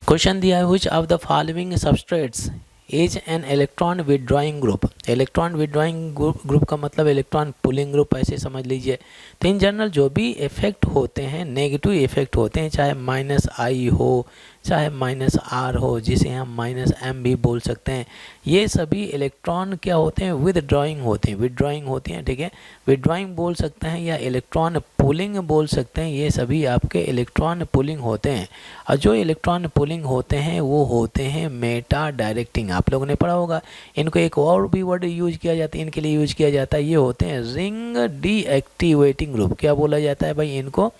Question दिया है which of the following substrates is an electron withdrawing group. Electron withdrawing group का मतलब electron pulling group ऐसे समझ लीजिए। तो इन जनरल जो भी इफेक्ट होते हैं, नेगेटिव इफेक्ट होते हैं, चाहे -I हो चाहे -R हो, जिसे हम -M भी बोल सकते हैं, ये सभी इलेक्ट्रॉन क्या होते हैं, विदड्रॉइंग होते हैं, विदड्रॉइंग होती हैं। ठीक है, विदड्रॉइंग बोल सकते हैं या इलेक्ट्रॉन पुलिंग बोल सकते हैं, ये सभी आपके इलेक्ट्रॉन पुलिंग होते हैं। और जो इलेक्ट्रॉन पुलिंग होते हैं वो होते हैं मेटा डायरेक्टिंग। आप लोगों ने पढ़ा होगा। इनको एक और भी वर्ड यूज किया जाता है, इनके लिए यूज किया जाता है, ये होते हैं रिंग डीएक्टिवेटिंग ग्रुप। क्या बोला जाता है भाई, इनको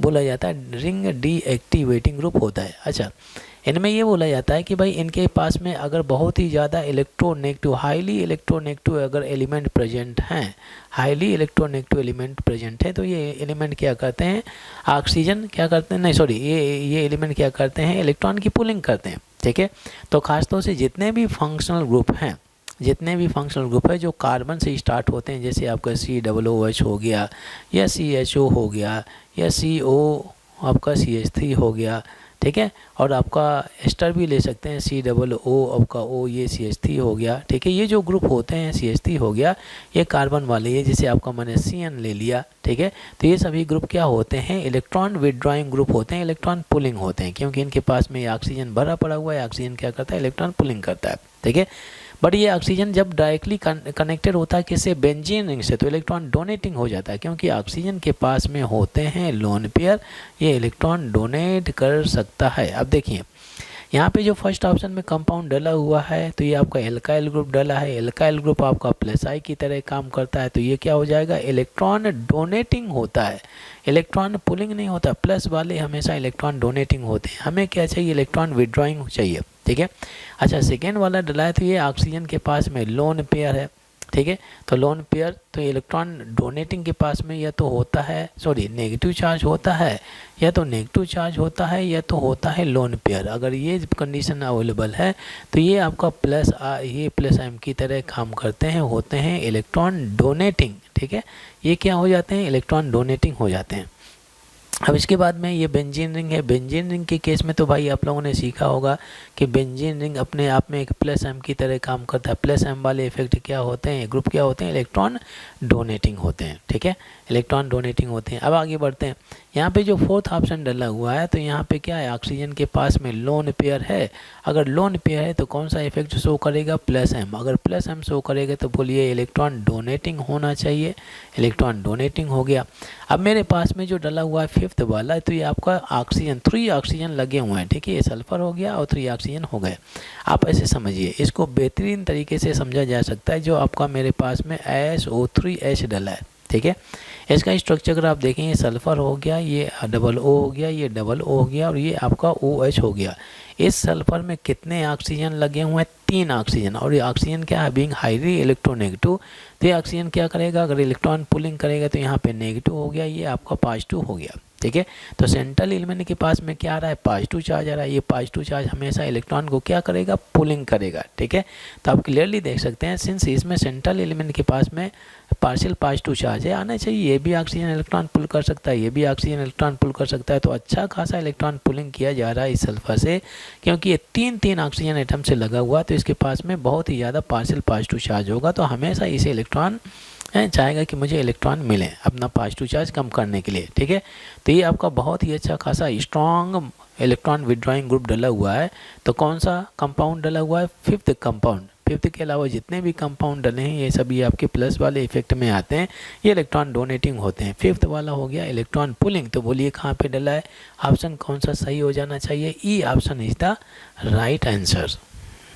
बोला जाता है रिंग डीएक्टिवेटिंग ग्रुप होता है। अच्छा, इनमें ये बोला जाता है कि भाई इनके पास में अगर बहुत ही ज़्यादा इलेक्ट्रोनेगेटिव, हाईली इलेक्ट्रोनेगेटिव अगर एलिमेंट प्रेजेंट हैं, हाईली इलेक्ट्रोनेगेटिव एलिमेंट प्रेजेंट है, तो ये एलिमेंट क्या करते हैं, ऑक्सीजन क्या करते हैं, नहीं सॉरी, ये एलिमेंट क्या करते हैं, इलेक्ट्रॉन की पुलिंग करते हैं। ठीक है, तो खासतौर से जितने भी फंक्शनल ग्रुप हैं, जितने भी फंक्शनल ग्रुप है जो कार्बन से स्टार्ट होते हैं, जैसे आपका COOH हो गया या CHO हो गया या CO आपका CH3 हो गया। ठीक है, और आपका एस्टर भी ले सकते हैं, COO आपका O, ये CH3 हो गया। ठीक है, ये जो ग्रुप होते हैं, CH3 हो गया, ये कार्बन वाले, ये जैसे आपका मैंने CN ले लिया। ठीक है, तो ये सभी ग्रुप क्या होते हैं, इलेक्ट्रॉन विदड्रॉइंग ग्रुप होते हैं, इलेक्ट्रॉन पुलिंग होते हैं, क्योंकि इनके पास में ऑक्सीजन भरा पड़ा हुआ है। ऑक्सीजन क्या करता है, इलेक्ट्रॉन पुलिंग करता है। ठीक है, बट ये ऑक्सीजन जब डायरेक्टली कनेक्टेड होता है किससे, बेंजीन रिंग से, तो इलेक्ट्रॉन डोनेटिंग हो जाता है, क्योंकि ऑक्सीजन के पास में होते हैं लोन पेयर, ये इलेक्ट्रॉन डोनेट कर सकता है। अब देखिए यहाँ पे जो फर्स्ट ऑप्शन में कंपाउंड डला हुआ है, तो ये आपका एल्काइल ग्रुप डला है। एल्काइल ग्रुप आपका +I की तरह काम करता है, तो ये क्या हो जाएगा, इलेक्ट्रॉन डोनेटिंग होता है, इलेक्ट्रॉन पुलिंग नहीं होता। प्लस वाले हमेशा इलेक्ट्रॉन डोनेटिंग होते हैं, हमें क्या चाहिए, इलेक्ट्रॉन विदड्रॉइंग चाहिए। ठीक है, अच्छा सेकेंड वाला डला है, तो ये ऑक्सीजन के पास में लोन पेयर है। ठीक है, तो लोन पेयर, तो इलेक्ट्रॉन डोनेटिंग के पास में या तो होता है, सॉरी नेगेटिव चार्ज होता है, या तो नेगेटिव चार्ज होता है, या तो होता है लोन पेयर। अगर ये कंडीशन अवेलेबल है तो ये आपका ये +M की तरह काम करते हैं, होते हैं इलेक्ट्रॉन डोनेटिंग। ठीक है, ये क्या हो जाते हैं, इलेक्ट्रॉन डोनेटिंग हो जाते हैं। अब इसके बाद में ये बेंजीन रिंग है। बेंजीन रिंग के केस में तो भाई आप लोगों ने सीखा होगा कि बेंजीन रिंग अपने आप में एक +M की तरह काम करता है। +M वाले इफेक्ट क्या होते हैं, ग्रुप क्या होते हैं, इलेक्ट्रॉन डोनेटिंग होते हैं। ठीक है, इलेक्ट्रॉन डोनेटिंग होते हैं। अब आगे बढ़ते हैं, यहाँ पे जो फोर्थ ऑप्शन डला हुआ है, तो यहाँ पे क्या है, ऑक्सीजन के पास में लोन पेयर है। अगर लोन पेयर है तो कौन सा इफेक्ट शो करेगा, +M। अगर +M शो करेगा तो बोलिए इलेक्ट्रॉन डोनेटिंग होना चाहिए, इलेक्ट्रॉन डोनेटिंग हो गया। अब मेरे पास में जो डला हुआ है फिफ्थ वाला, तो ये आपका ऑक्सीजन, 3 ऑक्सीजन लगे हुए हैं। ठीक है, ये सल्फर हो गया और 3 ऑक्सीजन हो गए। आप ऐसे समझिए, इसको बेहतरीन तरीके से समझा जा सकता है। जो आपका मेरे पास में SO3H डला है, ठीक है, इसका स्ट्रक्चर अगर आप देखें, ये सल्फर हो गया, ये डबल O हो गया, ये डबल O हो गया, और ये आपका OH हो गया। इस सल्फर में कितने ऑक्सीजन लगे हुए हैं, 3 ऑक्सीजन। और ये ऑक्सीजन क्या है, बीइंग हाईली इलेक्ट्रोनेगेटिव, तो ये ऑक्सीजन क्या करेगा, अगर इलेक्ट्रॉन पुलिंग करेगा तो यहाँ पे नेगेटिव हो गया, ये आपका पॉजिटिव हो गया। ठीक है, तो सेंट्रल एलिमेंट के पास में क्या आ रहा है, पॉजिटिव चार्ज आ रहा है। ये पॉजिटिव चार्ज हमेशा इलेक्ट्रॉन को क्या करेगा, पुलिंग करेगा। ठीक है, तो आप क्लियरली देख सकते हैं, सिंस इसमें सेंट्रल एलिमेंट के पास में पार्शियल पॉजिटिव चार्ज है, आना चाहिए, ये भी ऑक्सीजन इलेक्ट्रॉन पुल कर सकता है, ये भी ऑक्सीजन इलेक्ट्रॉन पुल कर सकता है। तो अच्छा खासा इलेक्ट्रॉन पुलिंग किया जा रहा है इस सल्फर से, क्योंकि ये 3 ऑक्सीजन एटम से लगा हुआ, तो इसके पास में बहुत ही ज़्यादा पार्शियल पॉजिटिव चार्ज होगा। तो हमेशा इसे इलेक्ट्रॉन चाहेगा कि मुझे इलेक्ट्रॉन मिले अपना पॉजिटिव चार्ज कम करने के लिए। ठीक है, तो ये आपका बहुत ही अच्छा खासा स्ट्रॉन्ग इलेक्ट्रॉन विदड्रॉइंग ग्रुप डला हुआ है। तो कौन सा कंपाउंड डला हुआ है, फिफ्थ कंपाउंड। फिफ्थ के अलावा जितने भी कंपाउंड डले हैं ये सभी आपके प्लस वाले इफेक्ट में आते हैं, ये इलेक्ट्रॉन डोनेटिंग होते हैं। फिफ्थ वाला हो गया इलेक्ट्रॉन पुलिंग। तो बोलिए कहाँ पे डला है, ऑप्शन कौन सा सही हो जाना चाहिए, E option is the right answer.